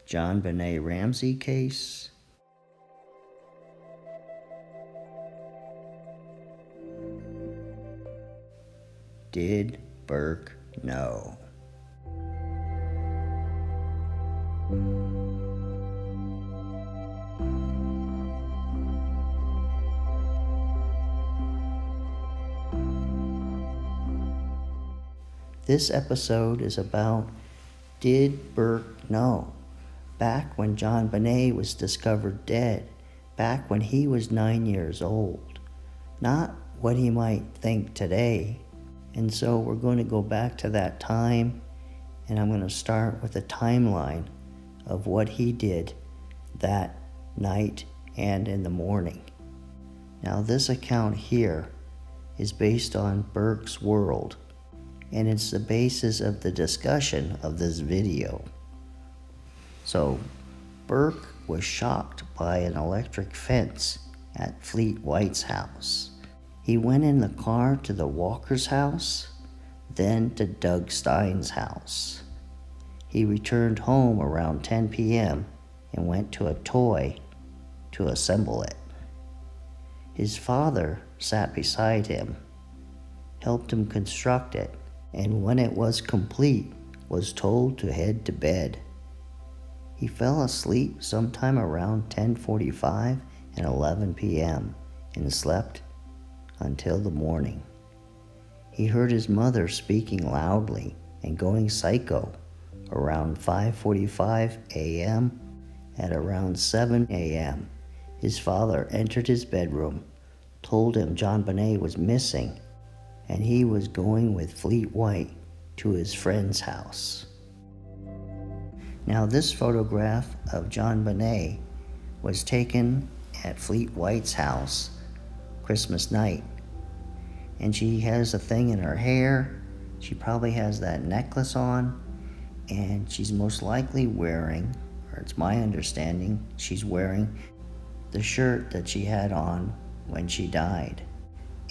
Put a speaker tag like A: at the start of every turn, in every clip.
A: JonBenet Ramsey case? Did Burke know? This episode is about Did Burke Know? Back when JonBenet was discovered dead, back when he was 9 years old. Not what he might think today. And so we're going to go back to that time, and I'm going to start with a timeline of what he did that night and in the morning. Now this account here is based on Burke's World, and it's the basis of the discussion of this video. So, Burke was shocked by an electric fence at Fleet White's house. He went in the car to the Walker's house, then to Doug Stein's house. He returned home around 10 p.m. and went to a toy to assemble it. His father sat beside him, helped him construct it, and when it was complete, was told to head to bed. He fell asleep sometime around 10:45 and 11 p.m. and slept until the morning. He heard his mother speaking loudly and going psycho around 5:45 a.m. At around 7 a.m., his father entered his bedroom, told him JonBenet was missing, and he was going with Fleet White to his friend's house. Now this photograph of JonBenet was taken at Fleet White's house Christmas night. And she has a thing in her hair. She probably has that necklace on, and she's most likely wearing, or it's my understanding, she's wearing the shirt that she had on when she died.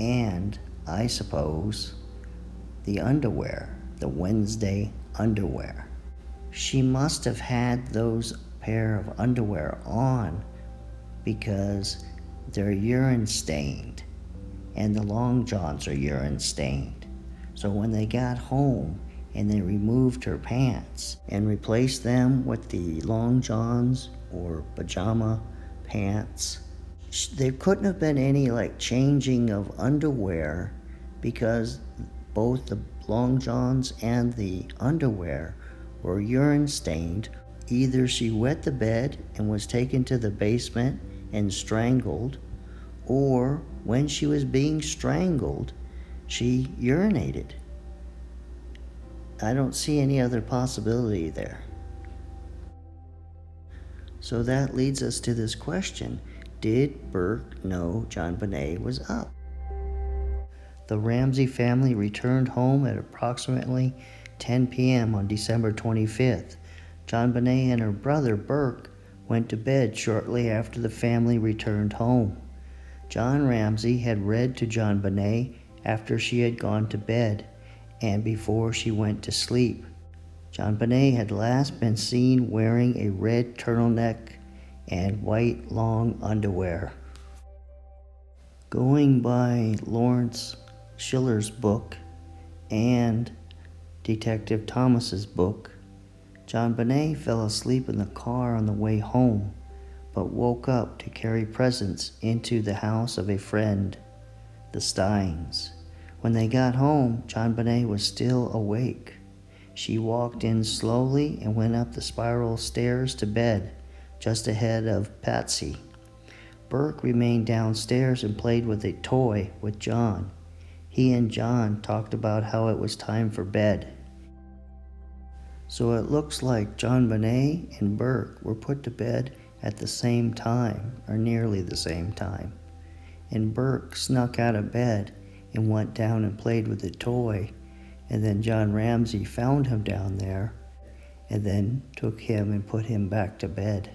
A: And I suppose the underwear, the Wednesday underwear. She must have had those pair of underwear on because they're urine stained, and the long johns are urine stained. So when they got home and they removed her pants and replaced them with the long johns or pajama pants, there couldn't have been any changing of underwear because both the long johns and the underwear were urine stained. Either she wet the bed and was taken to the basement and strangled, or when she was being strangled, she urinated. I don't see any other possibility there. So that leads us to this question. Did Burke know JonBenet was up? The Ramsey family returned home at approximately 10 p.m. on December 25th. JonBenet and her brother Burke went to bed shortly after the family returned home. John Ramsey had read to JonBenet after she had gone to bed and before she went to sleep. JonBenet had last been seen wearing a red turtleneck and white long underwear. Going by Lawrence Schiller's book and Detective Thomas's book, JonBenet fell asleep in the car on the way home, but woke up to carry presents into the house of a friend, the Steins. When they got home, JonBenet was still awake. She walked in slowly and went up the spiral stairs to bed, just ahead of Patsy. Burke remained downstairs and played with a toy with John. He and John talked about how it was time for bed. So it looks like JonBenet and Burke were put to bed at the same time, or nearly the same time. And Burke snuck out of bed and went down and played with the toy, and then John Ramsey found him down there and then took him and put him back to bed.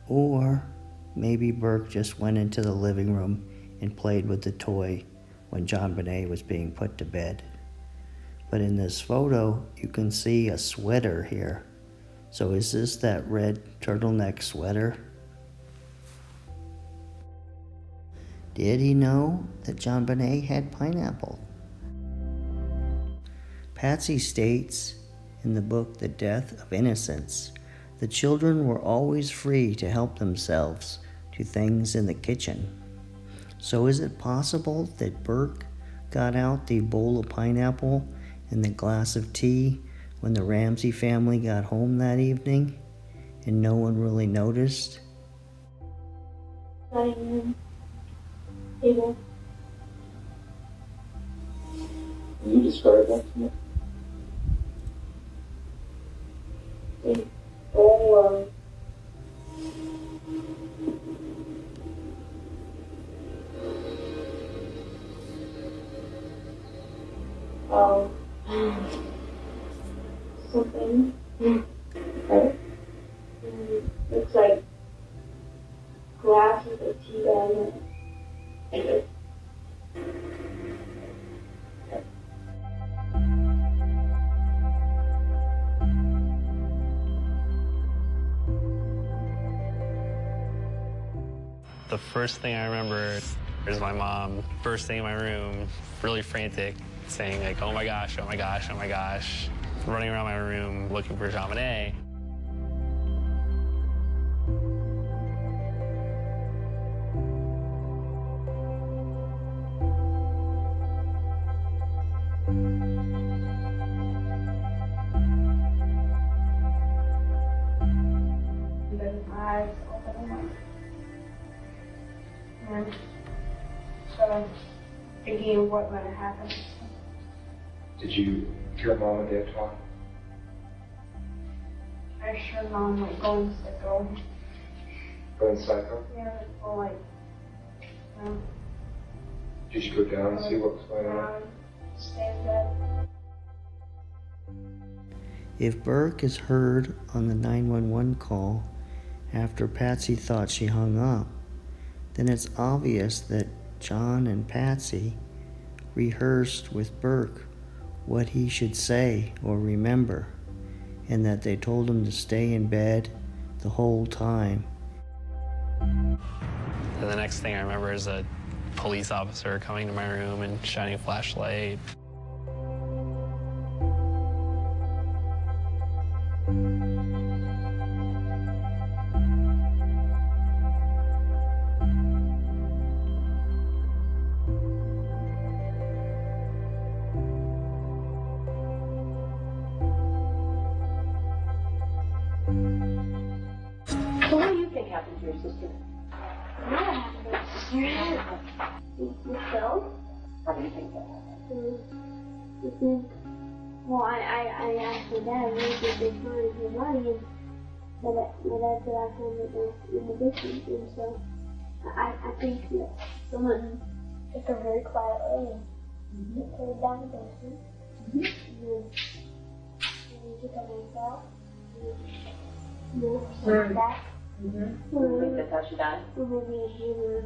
A: Or maybe Burke just went into the living room and played with the toy when JonBenet was being put to bed. But in this photo, you can see a sweater here. So is this that red turtleneck sweater? Did he know that JonBenet had pineapple? Patsy states in the book The Death of Innocence, the children were always free to help themselves to things in the kitchen. So is it possible that Burke got out the bowl of pineapple and the glass of tea when the Ramsey family got home that evening and no one really noticed?
B: Dining table. Can you describe that to me? A bowl of something. Okay. Looks like glass with a tea bag in it. Okay.
C: The first thing I remember is my mom bursting in my room, really frantic, saying like, "Oh my gosh, oh my gosh, oh my gosh," running around my room looking for JonBenet.
B: Eyes open and so thinking of what might have happened.
D: Did you hear Mom and Dad talk?
B: I heard Mom like going psycho.
D: Going psycho?
B: Yeah, or like
D: Did you go down and see what was going on?
B: Stay in bed.
A: If Burke is heard on the 911 call after Patsy thought she hung up, then it's obvious that John and Patsy rehearsed with Burke what he should say or remember, and that they told him to stay in bed the whole time.
C: And the next thing I remember is a police officer coming to my room and shining a flashlight.
E: So what do you think happened to your sister?
B: What happened to my sister? You killed?
E: How do you think that happened?
B: I think, well, I asked my dad where did they find her body, and my dad said I found it in the basement, and so I think that someone took her very quietly and put her down the basement, and then took her knife out, and sent her back.
E: You think that's how she died?
B: Or maybe a hammer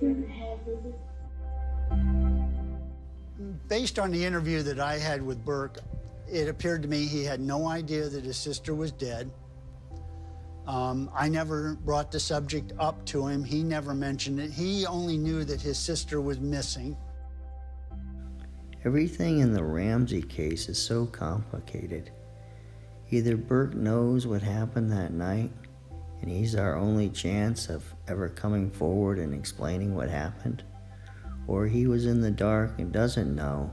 B: in her head, maybe.
F: Based on the interview that I had with Burke, it appeared to me he had no idea that his sister was dead. I never brought the subject up to him. He never mentioned it. He only knew that his sister was missing.
A: Everything in the Ramsey case is so complicated. Either Burke knows what happened that night, and he's our only chance of ever coming forward and explaining what happened, or he was in the dark and doesn't know,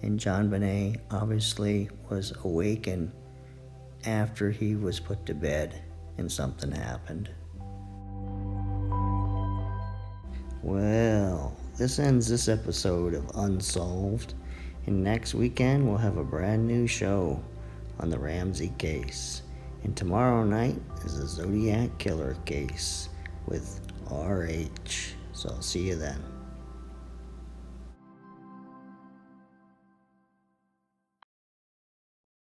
A: and JonBenet obviously was awakened after he was put to bed and something happened. Well, this ends this episode of Unsolved, and next weekend we'll have a brand new show on the Ramsey case. And tomorrow night is the Zodiac Killer case with RH. So I'll see you then.